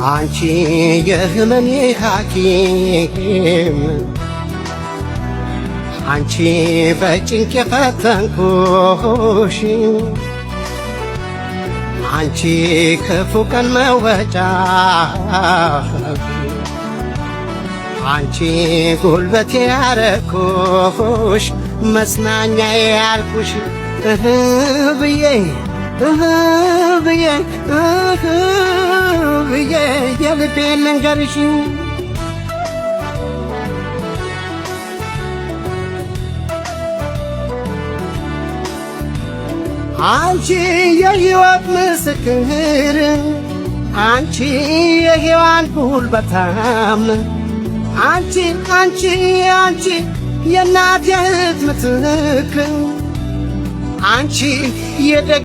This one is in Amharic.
አንቺ የህመሜ ሐኪም አንቺ በጭንቅ የፈተንኩሽ አንቺ ክፉ ቀን መወጫ አንቺ ጉልበቴ ያረኩሽ መጽናኛዬ ያልኩሽ ብዬ ብዬ ብዬ የልቤን ልንገርሽ አንቺ የሕይወት ምስክር አንቺ የሔዋን ጉልበታም አንቺ አንቺ አንቺ የእናቴ እህት ምትክ አንቺ